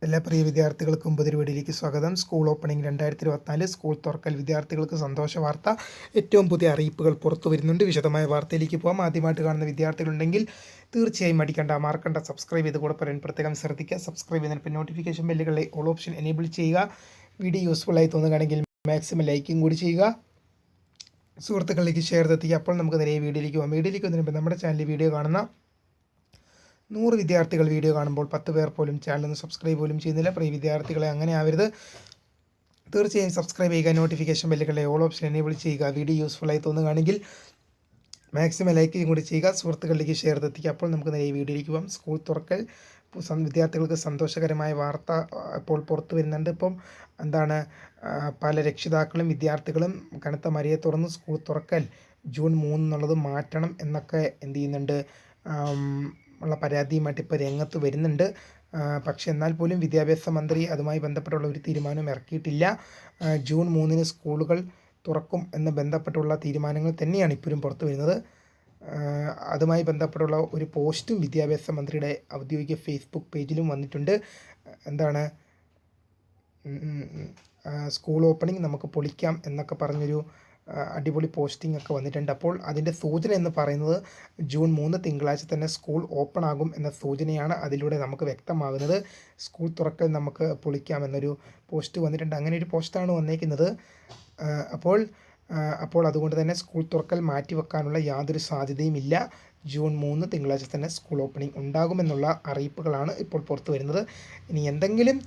എല്ലാ പ്രിയ വിദ്യാർത്ഥികൾക്കും പുതിയൊരു വീഡിയോയിലേക്ക് സ്വാഗതം. സ്കൂൾ ഓപ്പണിംഗ് 2024 സ്കൂൾ തുറക്കൽ വിദ്യാർത്ഥികൾക്ക് സന്തോഷ വാർത്ത. ഏറ്റവും പുതിയ അറിയിപ്പുകൾ പുറത്തു വരുന്നുണ്ട്. വിശദമായ വാർത്തയിലേക്ക് പോകാം. ആദ്യമായിട്ട് കാണുന്ന വിദ്യാർത്ഥികളുണ്ടെങ്കിൽ തീർച്ചയായും മറക്കണ്ട സബ്സ്ക്രൈബ് ചെയ്ത് കൂടെ പറയാൻ പ്രത്യേകം ശ്രദ്ധിക്കുക. സബ്സ്ക്രൈബ് ചെയ്തതിന് നോട്ടിഫിക്കേഷൻ ബെല്ലുകളിലെ ഓൾ ഓപ്ഷൻ എനേബിൾ ചെയ്യുക. വീഡിയോ യൂസ്ഫുള്ളായി തോന്നുകയാണെങ്കിൽ മാക്സിമം ലൈക്കും കൂടി ചെയ്യുക. സുഹൃത്തുക്കളിലേക്ക് ഷെയർ എത്തിക്കുക. അപ്പോൾ നമുക്ക് നേരെ വീഡിയോയിലേക്ക് പോകാം. വീഡിയോയിലേക്ക് വന്നതിന് മുമ്പ് നമ്മുടെ ചാനലിൽ വീഡിയോ കാണുന്ന 100 വിദ്യാർത്ഥികൾ വീഡിയോ കാണുമ്പോൾ 10 പേർ പോലും ചാനലൊന്ന് സബ്സ്ക്രൈബ് പോലും ചെയ്യുന്നില്ല. പ്രിയ വിദ്യാർത്ഥികളെ അങ്ങനെ ആവരുത്. തീർച്ചയായും സബ്സ്ക്രൈബ് ചെയ്യുക. നോട്ടിഫിക്കേഷൻ ബെല്ലുകളെ ഓൾ ഓപ്ഷൻ എനേബിൾ ചെയ്യുക. വീഡിയോ യൂസ്ഫുള്ളായി തോന്നുകയാണെങ്കിൽ മാക്സിമം ലൈക്കും കൂടി ചെയ്യുക. സുഹൃത്തുക്കളിലേക്ക് ഷെയർ എത്തിക്കുക. അപ്പോൾ നമുക്ക് നേരെ വീഡിയോയിലേക്ക് പോകാം. സ്കൂൾ തുറക്കൽ വിദ്യാർത്ഥികൾക്ക് സന്തോഷകരമായ വാർത്ത ഇപ്പോൾ പുറത്തു വരുന്നുണ്ട്. ഇപ്പം പല രക്ഷിതാക്കളും വിദ്യാർത്ഥികളും കനത്ത മഴയെ തുടർന്ന് സ്കൂൾ തുറക്കൽ ജൂൺ 3 എന്നുള്ളത് മാറ്റണം എന്നൊക്കെ ചെയ്യുന്നുണ്ട്, ഉള്ള പരാതിയുമായിട്ട് ഇപ്പോൾ രംഗത്ത് വരുന്നുണ്ട്. പക്ഷേ എന്നാൽ പോലും വിദ്യാഭ്യാസ മന്ത്രി അതുമായി ബന്ധപ്പെട്ടുള്ള ഒരു തീരുമാനം ഇറക്കിയിട്ടില്ല. ജൂൺ 3 സ്കൂളുകൾ തുറക്കും എന്ന് ബന്ധപ്പെട്ടുള്ള തീരുമാനങ്ങൾ തന്നെയാണ് ഇപ്പോഴും പുറത്തു വരുന്നത്. അതുമായി ബന്ധപ്പെട്ടുള്ള ഒരു പോസ്റ്റും വിദ്യാഭ്യാസ മന്ത്രിയുടെ ഔദ്യോഗിക ഫേസ്ബുക്ക് പേജിലും വന്നിട്ടുണ്ട്. സ്കൂൾ ഓപ്പണിംഗ് നമുക്ക് പൊളിക്കാം എന്നൊക്കെ പറഞ്ഞൊരു അടിപൊളി പോസ്റ്റിംഗ് ഒക്കെ വന്നിട്ടുണ്ട്. അപ്പോൾ അതിൻ്റെ സൂചന എന്ന് പറയുന്നത് ജൂൺ 3 തിങ്കളാഴ്ച തന്നെ സ്കൂൾ ഓപ്പൺ ആകും എന്ന സൂചനയാണ് അതിലൂടെ നമുക്ക് വ്യക്തമാകുന്നത്. സ്കൂൾ തുറക്കൽ നമുക്ക് പൊളിക്കാമെന്നൊരു പോസ്റ്റ് വന്നിട്ടുണ്ട്. അങ്ങനെ ഒരു പോസ്റ്റാണ് വന്നേക്കുന്നത്. അപ്പോൾ അതുകൊണ്ട് തന്നെ സ്കൂൾ തുറക്കൽ മാറ്റിവെക്കാനുള്ള യാതൊരു സാധ്യതയും ഇല്ല. ജൂൺ 3 തിങ്കളാഴ്ച തന്നെ സ്കൂൾ ഓപ്പണിംഗ് ഉണ്ടാകുമെന്നുള്ള അറിയിപ്പുകളാണ് ഇപ്പോൾ പുറത്തു വരുന്നത്. ഇനി എന്തെങ്കിലും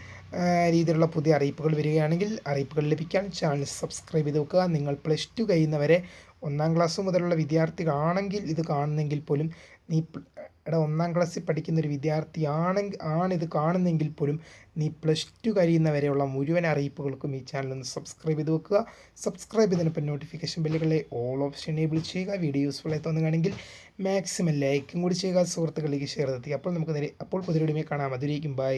രീതിയിലുള്ള പുതിയ അറിയിപ്പുകൾ വരികയാണെങ്കിൽ അറിയിപ്പുകൾ ലഭിക്കാൻ ചാനൽ സബ്സ്ക്രൈബ് ചെയ്ത് വെക്കുക. നിങ്ങൾ +2 കഴിയുന്നവരെ 1ാം ക്ലാസ് മുതലുള്ള വിദ്യാർത്ഥികളാണെങ്കിൽ ഇത് കാണുന്നെങ്കിൽ പോലും നീ 1ാം ക്ലാസ്സിൽ പഠിക്കുന്ന ഒരു ആണിത് കാണുന്നെങ്കിൽ പോലും നീ +2 കഴിയുന്നവരെയുള്ള മുഴുവൻ അറിയിപ്പുകൾക്കും ഈ ചാനൽ ഒന്ന് സബ്സ്ക്രൈബ് ചെയ്ത് വെക്കുക. സബ്സ്ക്രൈബ് ചെയ്തതിനൊപ്പം നോട്ടിഫിക്കേഷൻ ബെല്ലുകളെ ഓൾ ഓപ്ഷൻ എനേബിൾ ചെയ്യുക. വീഡിയോ യൂസ്ഫുള്ളായി തോന്നുകയാണെങ്കിൽ മാക്സിമം ലൈക്കും കൂടി ചെയ്യുക. സുഹൃത്തുക്കളിലേക്ക് ഷെയർ എത്തിക്കുക. അപ്പോൾ പുതിയ വീഡിയോയിൽ കാണാം. അതിലേക്കും ബൈ.